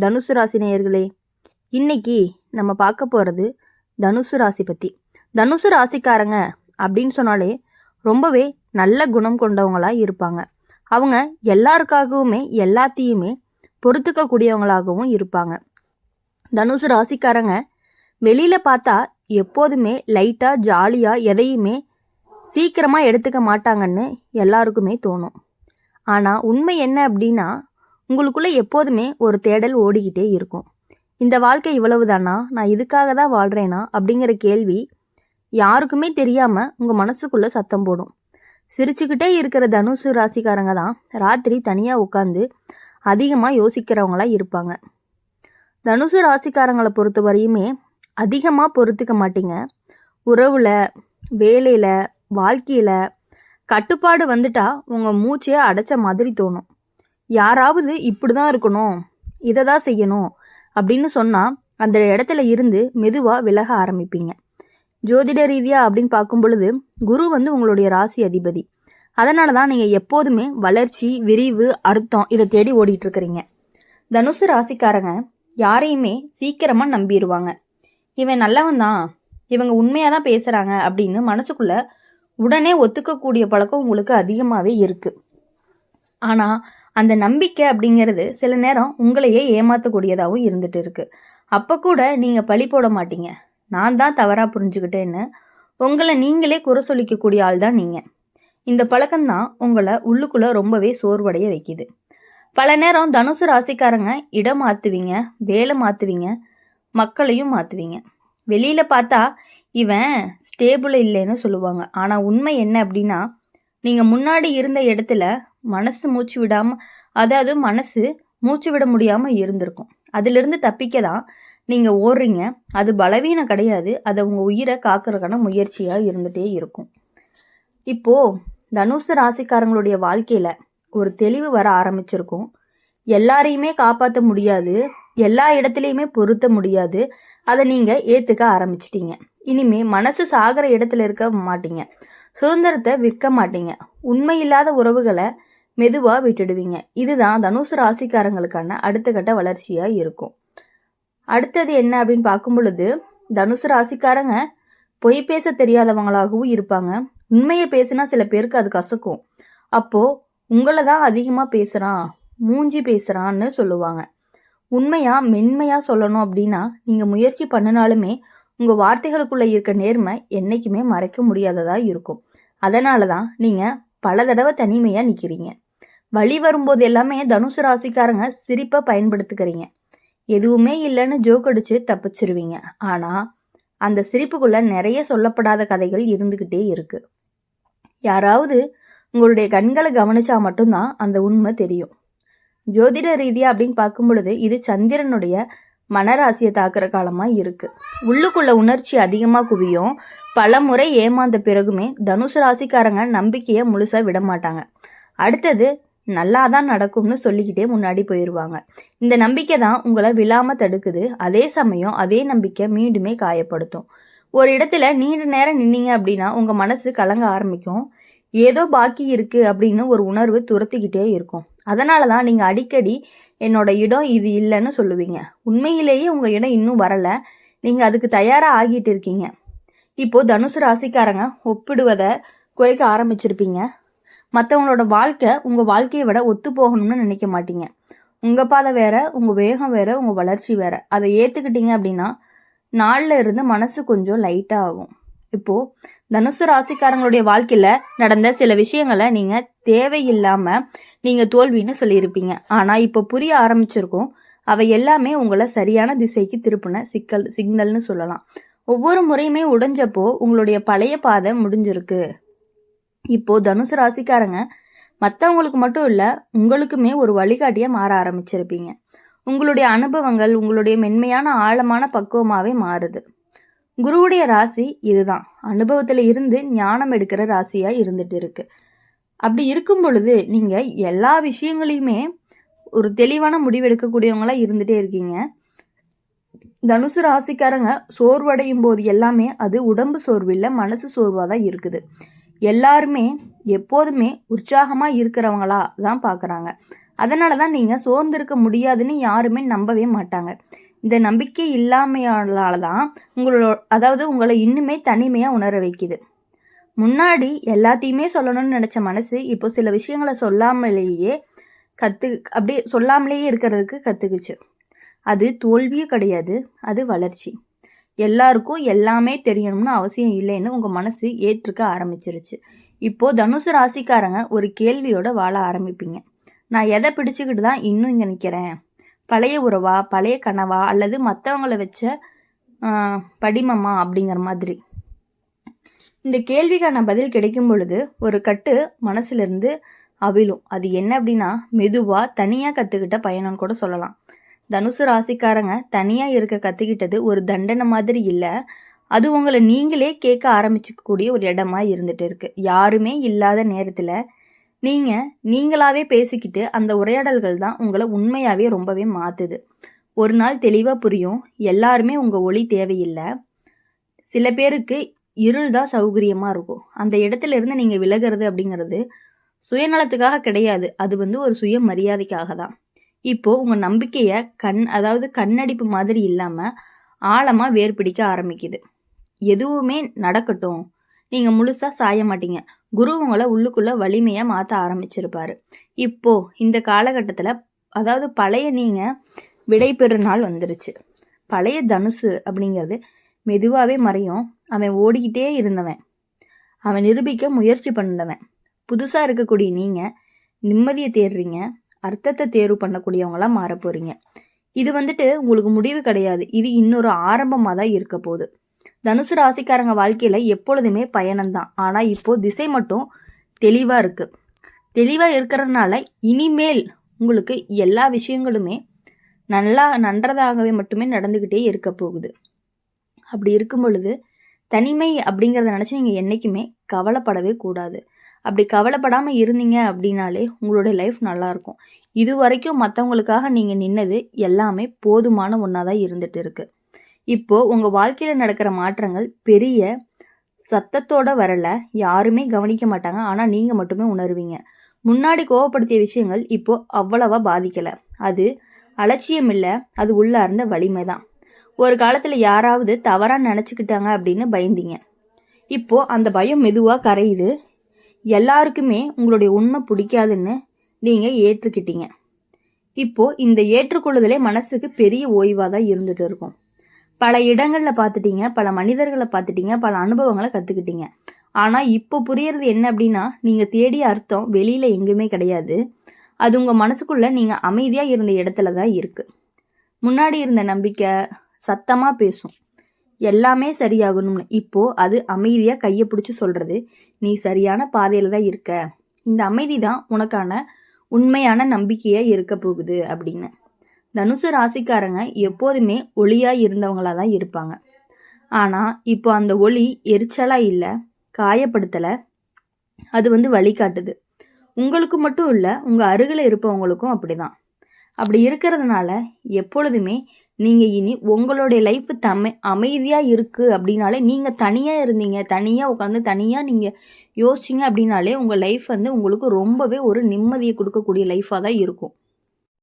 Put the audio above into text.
தனுசு ராசி நேயர்களே, இன்னைக்கு நம்ம பார்க்க போகிறது தனுசு ராசி பற்றி. தனுசு ராசிக்காரங்க அப்படின்னு சொன்னாலே ரொம்பவே நல்ல குணம் கொண்டவங்களா இருப்பாங்க. அவங்க எல்லாருக்காகவுமே எல்லாத்தையுமே பொறுத்துக்கக்கூடியவங்களாகவும் இருப்பாங்க. தனுசு ராசிக்காரங்க வெளியில் பார்த்தா எப்போதுமே லைட்டாக ஜாலியாக எதையுமே சீக்கிரமாக எடுத்துக்க மாட்டாங்கன்னு எல்லாருக்குமே தோணும். ஆனால் உண்மை என்ன அப்படின்னா, உங்களுக்குள்ளே எப்போதுமே ஒரு தேடல் ஓடிக்கிட்டே இருக்கும். இந்த வாழ்க்கை இவ்வளவுதானா, நான் இதுக்காக தான் வாழ்கிறேனா அப்படிங்கிற கேள்வி யாருக்குமே தெரியாமல் உங்கள் மனசுக்குள்ளே சத்தம் போடும். சிரிச்சுக்கிட்டே இருக்கிற தனுசு ராசிக்காரங்க தான் ராத்திரி தனியாக உட்காந்து அதிகமாக யோசிக்கிறவங்களா இருப்பாங்க. தனுசு ராசிக்காரங்களை பொறுத்த வரையுமே அதிகமாக பொறுத்துக்க மாட்டீங்க. உறவில், வேலையில், வாழ்க்கையில் கட்டுப்பாடு வந்துட்டா உங்கள் மூச்சையே அடைச்ச மாதிரி தோணும். யாராவது இப்படி தான் இருக்கணும், இதை தான் செய்யணும் அப்படின்னு சொன்னால் அந்த இடத்துல இருந்து மெதுவாக விலக ஆரம்பிப்பீங்க. ஜோதிட ரீதியாக அப்படின்னு பார்க்கும் பொழுது குரு உங்களுடைய ராசி அதிபதி. அதனால தான் நீங்கள் எப்போதுமே வளர்ச்சி, விரிவு, அர்த்தம் இதை தேடி ஓடிட்டு இருக்கிறீங்க. தனுசு ராசிக்காரங்க யாரையுமே சீக்கிரமாக நம்பிடுவாங்க. இவன் நல்லவன் தான், இவங்க உண்மையாக தான் பேசுகிறாங்க அப்படின்னு மனசுக்குள்ளே உடனே ஒத்துக்கக்கூடிய பழக்கம் உங்களுக்கு அதிகமாகவே இருக்குது. ஆனால் அந்த நம்பிக்கை அப்படிங்கிறது சில நேரம் உங்களையே ஏமாற்றக்கூடியதாகவும் இருந்துட்டு இருக்கு. அப்போ கூட நீங்கள் பழி போட மாட்டீங்க. நான் தான் தவறாக புரிஞ்சுக்கிட்டேன்னு உங்களை நீங்களே குறை சொல்லிக்கக்கூடிய ஆள் தான் நீங்கள். இந்த பழக்கம்தான் உங்களை உள்ளுக்குள்ளே ரொம்பவே சோர்வடைய வைக்கிது. பல நேரம் தனுசு ராசிக்காரங்க இடம் மாற்றுவீங்க, வேலை மாற்றுவீங்க, மக்களையும் மாற்றுவீங்க. வெளியில் பார்த்தா இவன் ஸ்டேபிள் இல்லைன்னு சொல்லுவாங்க. ஆனால் உண்மை என்ன அப்படின்னா, நீங்கள் முன்னாடி இருந்த இடத்துல மனசு மூச்சு விட முடியாமல் இருந்திருக்கும். அதிலிருந்து தப்பிக்க தான் நீங்கள் ஓடுறீங்க. அது பலவீனம் கிடையாது, அதை உங்கள் உயிரை காக்கிறதுக்கான முயற்சியாக இருந்துகிட்டே இருக்கும். இப்போது தனுசு ராசிக்காரங்களுடைய வாழ்க்கையில் ஒரு தெளிவு வர ஆரம்பிச்சிருக்கும். எல்லாரையுமே காப்பாற்ற முடியாது, எல்லா இடத்துலையுமே பொருத்த முடியாது, அதை நீங்கள் ஏற்றுக்க ஆரம்பிச்சிட்டீங்க. இனிமே மனசு சாகிற இடத்துல இருக்க மாட்டீங்க, சுதந்திரத்தை விற்க மாட்டீங்க, உண்மையில்லாத உறவுகளை மெதுவாக விட்டுடுவீங்க. இதுதான் தனுசு ராசிக்காரங்களுக்கான அடுத்த கட்ட வளர்ச்சியாக இருக்கும். அடுத்தது என்ன அப்படின்னு பார்க்கும் பொழுது, தனுசு ராசிக்காரங்க பொய் பேச தெரியாதவங்களாகவும் இருப்பாங்க. உண்மையை பேசுனா சில பேருக்கு அது கசக்கும். அப்போது உங்களை தான் அதிகமாக பேசுகிறான், மூஞ்சி பேசுகிறான்னு சொல்லுவாங்க. உண்மையாக மென்மையாக சொல்லணும் அப்படின்னா நீங்கள் முயற்சி பண்ணினாலுமே உங்கள் வார்த்தைகளுக்குள்ளே இருக்க நேர்மை என்றைக்குமே மறைக்க முடியாததாக இருக்கும். அதனால தான் நீங்கள் பல தடவை தனிமையாக நிற்கிறீங்க. வழி வரும்போது எல்லாமே தனுசு ராசிக்காரங்க சிரிப்பை பயன்படுத்துக்கிறீங்க. எதுவுமே இல்லைன்னு ஜோக் அடித்து தப்பிச்சிருவீங்க. ஆனால் அந்த சிரிப்புக்குள்ளே நிறைய சொல்லப்படாத கதைகள் இருந்துக்கிட்டே இருக்குது. யாராவது உங்களுடைய கண்களை கவனிச்சா மட்டும்தான் அந்த உண்மை தெரியும். ஜோதிட ரீதியாக அப்படின்னு பார்க்கும் பொழுது இது சந்திரனுடைய மனராசியை தாக்குற காலமாக இருக்குது. உள்ளுக்குள்ள உணர்ச்சி அதிகமாக குவியும். பல முறை ஏமாந்த பிறகுமே தனுசு ராசிக்காரங்க நம்பிக்கையை முழுசாக விட மாட்டாங்க. அடுத்தது நல்லா தான் நடக்கும்னு சொல்லிக்கிட்டே முன்னாடி போயிடுவாங்க. இந்த நம்பிக்கை தான் உங்களை விழாமல் தடுக்குது. அதே சமயம் அதே நம்பிக்கை மீண்டுமே காயப்படுத்தும். ஒரு இடத்துல நீண்ட நேரம் நின்னீங்க அப்படின்னா உங்கள் மனசு கலங்க ஆரம்பிக்கும். ஏதோ பாக்கி இருக்குது அப்படின்னு ஒரு உணர்வு துரத்திக்கிட்டே இருக்கும். அதனால தான் நீங்கள் அடிக்கடி என்னோட இடம் இது இல்லைன்னு சொல்லுவீங்க. உண்மையிலேயே உங்கள் இடம் இன்னும் வரலை, நீங்கள் அதுக்கு தயாராக ஆகிட்டு இருக்கீங்க. இப்போது தனுசு ராசிக்காரங்க ஒப்பிடுவதை குறைக்க ஆரம்பிச்சிருப்பீங்க. மற்றவங்களோட வாழ்க்கை உங்கள் வாழ்க்கையை விட ஒத்து போகணும்னு நினைக்க மாட்டீங்க. உங்கள் பாதை வேற, உங்கள் வேகம் வேற, உங்கள் வளர்ச்சி வேற. அதை ஏற்றுக்கிட்டீங்க அப்படின்னா நாளில் இருந்து மனசு கொஞ்சம் லைட்டாக ஆகும். இப்போது தனுசு ராசிக்காரங்களுடைய வாழ்க்கையில் நடந்த சில விஷயங்களை நீங்கள் தேவையில்லாமல் நீங்கள் தோல்வின்னு சொல்லியிருப்பீங்க. ஆனால் இப்போ புரிய ஆரம்பிச்சிருக்கும். அவை எல்லாமே உங்களை சரியான திசைக்கு திருப்பின சிக்னல்னு சொல்லலாம். ஒவ்வொரு முறையுமே உடைஞ்சப்போ உங்களுடைய பழைய பாதை முடிஞ்சிருக்கு. இப்போது தனுசு ராசிக்காரங்க மற்றவங்களுக்கு மட்டும் இல்லை, உங்களுக்குமே ஒரு வழிகாட்டியாக மாற ஆரம்பிச்சிருப்பீங்க. உங்களுடைய அனுபவங்கள் உங்களுடைய மென்மையான ஆழமான பக்குவமாகவே மாறுது. குருவுடைய ராசி இதுதான். அனுபவத்தில் இருந்து ஞானம் எடுக்கிற ராசியாக இருந்துட்டு இருக்கு. அப்படி இருக்கும் பொழுது நீங்கள் எல்லா விஷயங்களையுமே ஒரு தெளிவான முடிவெடுக்கக்கூடியவங்களா இருந்துகிட்டே இருக்கீங்க. தனுசு ராசிக்காரங்க சோர்வடையும் போது எல்லாமே அது உடம்பு சோர்வு இல்லை, மனசு சோர்வாக தான் இருக்குது. எல்லாருமே எப்போதுமே உற்சாகமாக இருக்கிறவங்களா தான் பார்க்குறாங்க. அதனால தான் நீங்கள் சோர்ந்திருக்க முடியாதுன்னு யாருமே நம்பவே மாட்டாங்க. இந்த நம்பிக்கை இல்லாமையால தான் உங்களை இன்னுமே தனிமையாக உணர வைக்குது. முன்னாடி எல்லாத்தையுமே சொல்லணும்னு நினச்ச மனசு இப்போ சில விஷயங்களை சொல்லாமலேயே அப்படியே சொல்லாமலேயே இருக்கிறதுக்கு கற்றுக்குச்சு. அது தோல்வியும் கிடையாது, அது வளர்ச்சி. எல்லாருக்கும் எல்லாமே தெரியணும்னு அவசியம் இல்லைன்னு உங்கள் மனசு ஏற்றுக்க ஆரம்பிச்சிருச்சு. இப்போது தனுசு ராசிக்காரங்க ஒரு கேள்வியோட வாழ ஆரம்பிப்பீங்க. நான் எதை பிடிச்சிக்கிட்டு தான் இன்னும் இங்கே நிற்கிறேன்? பழைய உறவா, பழைய கனவா, அல்லது மற்றவங்கள வச்ச படிமமா அப்படிங்கிற மாதிரி. இந்த கேள்விக்கான பதில் கிடைக்கும் பொழுது ஒரு கட்டு மனசுலேருந்து அவிழும். அது என்ன அப்படின்னா, மெதுவாக தனியாக கற்றுக்கிட்ட பயணம்னு கூட சொல்லலாம். தனுசு ராசிக்காரங்க தனியாக இருக்க கற்றுக்கிட்டது ஒரு தண்டனை மாதிரி இல்லை, அது உங்களை நீங்களே கேட்க ஆரம்பிச்சிக்கக்கூடிய ஒரு இடமா இருந்துட்டு இருக்கு. யாருமே இல்லாத நேரத்தில் நீங்களாவே பேசிக்கிட்டு அந்த உரையாடல்கள் தான் உங்களை உண்மையாகவே ரொம்பவே மாற்றுது. ஒரு நாள் தெளிவாக புரியும், எல்லாருமே உங்கள் ஒளி தேவையில்லை. சில பேருக்கு இருள் தான் சௌகரியமாக இருக்கும். அந்த இடத்துல இருந்து நீங்கள் விலகிறது அப்படிங்கிறது சுயநலத்துக்காக கிடையாது, அது ஒரு சுய மரியாதைக்காக தான். இப்போது உங்கள் நம்பிக்கையை கண்ணடிப்பு மாதிரி இல்லாமல் ஆழமாக வேர் பிடிக்க ஆரம்பிக்குது. எதுவுமே நடக்கட்டும், நீங்கள் முழுசாக சாய மாட்டீங்க. குரு உங்களை உள்ளுக்குள்ளே வலிமையாக மாற்ற ஆரம்பிச்சிருப்பாரு. இப்போது இந்த காலகட்டத்தில் பழைய நீங்கள் விடை பெறும் நாள் வந்துருச்சு. பழைய தனுசு அப்படிங்கிறது மெதுவாகவே மறையும். அவன் ஓடிக்கிட்டே இருந்தவன், அவன் நிரூபிக்க முயற்சி பண்ணவன். புதுசாக இருக்கக்கூடிய நீங்கள் நிம்மதியை தேடுறீங்க, அர்த்தத்தை தேர்வு பண்ணக்கூடியவங்களாம் மாற போகிறீங்க. இது உங்களுக்கு முடிவு கிடையாது, இது இன்னொரு ஆரம்பமாக தான் இருக்க போகுது. தனுசு ராசிக்காரங்க வாழ்க்கையில் எப்பொழுதுமே பயணம்தான். ஆனால் இப்போது திசை மட்டும் தெளிவாக இருக்குது. தெளிவாக இருக்கிறதுனால இனிமேல் உங்களுக்கு எல்லா விஷயங்களுமே நன்றதாகவே மட்டுமே நடந்துக்கிட்டே இருக்க போகுது. அப்படி இருக்கும் பொழுது தனிமை அப்படிங்கிறத நினச்சி நீங்கள் என்றைக்குமே கவலைப்படவே கூடாது. அப்படி கவலைப்படாமல் இருந்தீங்க அப்படின்னாலே உங்களுடைய லைஃப் நல்லாயிருக்கும். இது வரைக்கும் மற்றவங்களுக்காக நீங்கள் நின்னது எல்லாமே போதுமான ஒன்றா தான் இருந்துகிட்டு இருக்குது. இப்போது உங்கள் வாழ்க்கையில் நடக்கிற மாற்றங்கள் பெரிய சத்தத்தோடு வரலை, யாருமே கவனிக்க மாட்டாங்க. ஆனால் நீங்கள் மட்டுமே உணர்வீங்க. முன்னாடி கோவப்படுத்திய விஷயங்கள் இப்போது அவ்வளவா பாதிக்கலை. அது அலட்சியம் இல்லை, அது உள்ளார்ந்த வலிமை தான். ஒரு காலத்தில் யாராவது தவறாக நினச்சிக்கிட்டாங்க அப்படின்னு பயந்தீங்க. இப்போது அந்த பயம் மெதுவாக கரையுது. எல்லாருக்குமே உங்களுடைய உண்மை பிடிக்காதுன்னு நீங்கள் ஏற்றுக்கிட்டீங்க. இப்போது இந்த ஏற்றுக்கொள்ளுதலே மனசுக்கு பெரிய ஓய்வாக தான் இருந்துகிட்டு இருக்கும். பல இடங்களில் பார்த்துட்டீங்க, பல மனிதர்களை பார்த்துட்டீங்க, பல அனுபவங்களை கற்றுக்கிட்டீங்க. ஆனால் இப்போ புரியறது என்ன அப்படின்னா, நீங்கள் தேடிய அர்த்தம் வெளியில் எங்குமே கிடையாது, அது உங்கள் மனசுக்குள்ளே நீங்கள் அமைதியாக இருந்த இடத்துல தான் இருக்குது. முன்னாடி இருந்த நம்பிக்கை சத்தமாக பேசும், எல்லாமே சரியாகணும்னு. இப்போது அது அமைதியாக கையை பிடிச்சி சொல்கிறது, நீ சரியான பாதையில் தான் இருக்க, இந்த அமைதி தான் உனக்கான உண்மையான நம்பிக்கையாக இருக்க போகுது அப்படின்னு. தனுசு ராசிக்காரங்க எப்போதுமே ஒளியாக இருந்தவங்களாக தான் இருப்பாங்க. ஆனால் இப்போ அந்த ஒளி எரிச்சலாக இல்லை, காயப்படுத்தலை, அது வழிகாட்டுது. உங்களுக்கு மட்டும் இல்லை, உங்கள் அருகில் இருப்பவங்களுக்கும் அப்படி தான். அப்படி இருக்கிறதுனால எப்பொழுதுமே நீங்கள் இனி உங்களுடைய லைஃப் அமைதியாக இருக்குது அப்படின்னாலே, நீங்கள் தனியாக இருந்தீங்க, தனியாக உட்காந்து தனியாக நீங்கள் யோசிச்சிங்க அப்படின்னாலே உங்கள் லைஃப் உங்களுக்கு ரொம்பவே ஒரு நிம்மதியை கொடுக்கக்கூடிய லைஃபாக தான் இருக்கும்.